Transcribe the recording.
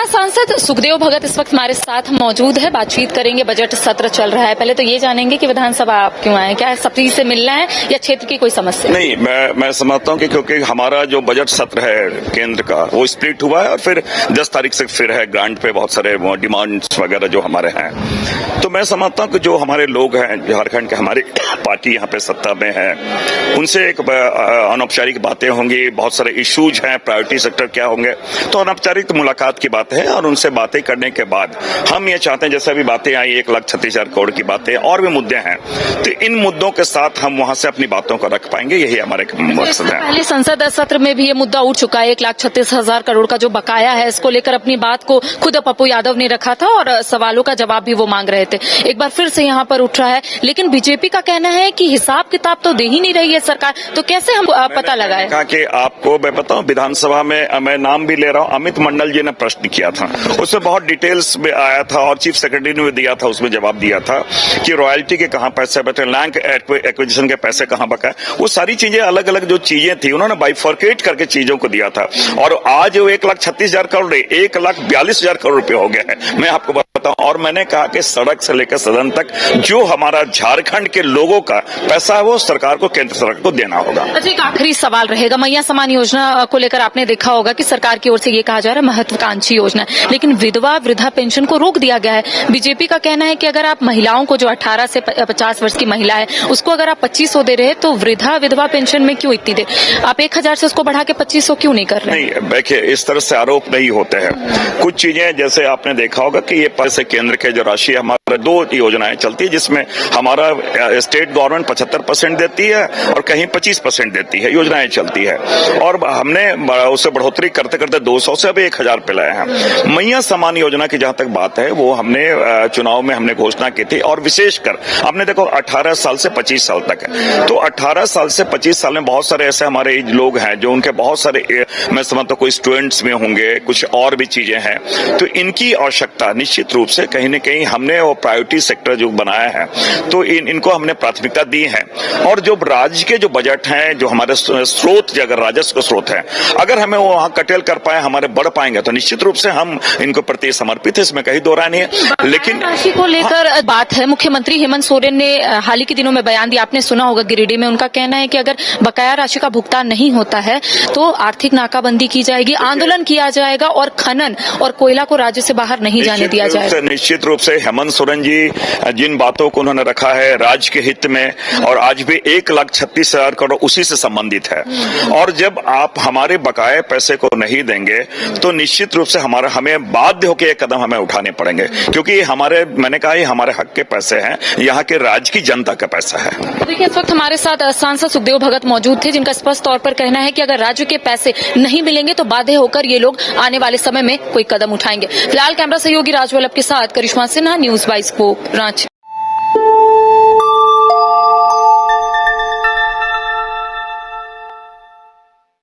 सांसद सुखदेव भगत इस वक्त हमारे साथ मौजूद है। बातचीत करेंगे, बजट सत्र चल रहा है। पहले तो ये जानेंगे कि विधानसभा आप क्यों आए, क्या सभी से मिलना है या क्षेत्र की कोई समस्या? नहीं, मैं समझता हूँ कि क्योंकि हमारा जो बजट सत्र है केंद्र का वो स्प्लिट हुआ है और फिर 10 तारीख से फिर है ग्रांट पे बहुत सारे डिमांड्स वगैरह जो हमारे हैं। तो मैं समझता हूँ कि जो हमारे लोग हैं झारखंड के, हमारी पार्टी यहाँ पे सत्ता में है, उनसे एक अनौपचारिक बातें होंगी, बहुत सारे इश्यूज हैं, प्रायोरिटी सेक्टर क्या होंगे, तो अनौपचारिक मुलाकात की बात है। और उनसे बातें करने के बाद हम ये चाहते हैं, जैसे अभी बातें आई 1,36,000 करोड़ की बातें और भी मुद्दे हैं, तो इन मुद्दों के साथ हम वहां से अपनी बातों को रख पाएंगे, यही हमारे मकसद है। पहले संसद सत्र में भी ये मुद्दा उठ चुका है। 1,36,000 करोड़ का जो बकाया है, इसको लेकर अपनी बात को खुद पप्पू यादव ने रखा था और सवालों का जवाब भी वो मांग रहे थे। एक बार फिर से यहाँ पर उठ रहा है, लेकिन बीजेपी का कहना है कि हिसाब किताब तो दे ही नहीं रही है सरकार, तो कैसे हम पता लगाए? कहा कि आपको मैं बताऊं, विधानसभा में मैं नाम भी ले रहा हूं, अमित मंडल जी ने प्रश्न किया था, उसमें बहुत डिटेल्स में आया था और चीफ सेक्रेटरी ने भी दिया था, उसमें जवाब दिया था कि रॉयल्टी के कहां पैसे बचे, लैंड एक्विजिशन के पैसे कहां बका, वो सारी चीजें अलग अलग जो चीजें थी उन्होंने बाइफर्केट करके चीजों को दिया था। और आज वो 1,36,000 करोड़ 1,42,000 करोड़ रुपए हो गए हैं, मैं आपको बताऊं। और मैंने कहा कि सड़क से लेकर सदन तक जो हमारा झारखंड के लोगों का पैसा है वो सरकार को, केंद्र सरकार को देना होगा। अच्छा, एक आखिरी सवाल रहेगा। मैया समान योजना को लेकर आपने देखा होगा कि सरकार की ओर से ये कहा जा रहा है महत्वाकांक्षी योजना है, लेकिन विधवा वृद्धा पेंशन को रोक दिया गया है। बीजेपी का कहना है कि अगर आप महिलाओं को, जो 18 से 50 वर्ष की महिला है, उसको अगर आप 2,500 दे रहे हैं, तो वृद्धा विधवा पेंशन में क्यों इतनी देर? आप 1,000 से उसको बढ़ा के 2,500 क्यों नहीं कर रहे? नहीं, देखिए, इस तरह से आरोप नहीं होते हैं। कुछ चीजें जैसे आपने देखा होगा कि ये पैसे केंद्र के जो राशि, हमारे 2 योजनाएं चलती है जिसमें हमारा स्टेट गवर्नमेंट 75% देती है और कहीं 25% देती है, योजनाएं चलती है। और हमने उससे बढ़ोतरी करते करते 200 से अब 1,000 पे लाए हैं। मैया समान योजना की जहां तक बात है, वो हमने चुनाव में हमने घोषणा की थी, और विशेषकर हमने देखो 18 साल से 25 साल तक है, तो 18 साल से 25 साल में बहुत सारे ऐसे हमारे लोग हैं जो उनके बहुत सारे, मैं समझता हूं कोई स्टूडेंट्स में होंगे, कुछ और भी चीजें हैं, तो इनकी आवश्यकता निश्चित रूप से कहीं न कहीं हमने वो प्रायोरिटी सेक्टर जो बनाया है, तो इनको हमने प्राथमिकता दी है। और जो राज्य के जो बजट हैं, जो हमारे स्रोत, जो अगर राजस्व स्रोत है, अगर हमें वो वहां कटेल कर पाए, हमारे बढ़ पाएंगे, तो निश्चित रूप से हम इनको प्रति समर्पित है, इसमें कहीं दो राय नहीं है। लेकिन राशि को लेकर बात है, मुख्यमंत्री हेमंत सोरेन ने हाल ही के दिनों में बयान दिया, आपने सुना होगा, गिरिडीह में उनका कहना है कि अगर बकाया राशि का भुगतान नहीं होता है तो आर्थिक नाकाबंदी की जाएगी, आंदोलन किया जाएगा और खनन और कोयला को राज्य से बाहर नहीं जाने दिया जाएगा। निश्चित रूप से हेमंत सोरेन जी जिन बातों को उन्होंने रखा है राज्य के हित में, और आज भी 1,36,000 करोड़ उसी से संबंधित है। और जब आप हमारे बकाये पैसे को नहीं देंगे तो निश्चित रूप से हमें बाध्य होकर एक कदम हमें उठाने पड़ेंगे, क्योंकि हमारे, मैंने कहा, ये हमारे हक के पैसे हैं, यहाँ के राज्य की जनता का पैसा है। देखिए, इस वक्त हमारे साथ सांसद सुखदेव भगत मौजूद थे, जिनका स्पष्ट तौर पर कहना है कि अगर राज्य के पैसे नहीं मिलेंगे तो बाध्य होकर ये लोग आने वाले समय में कोई कदम उठाएंगे। फिलहाल कैमरा सहयोगी राजवल्लभ के साथ करिश्मा सिन्हा, न्यूज़ 22 रांची।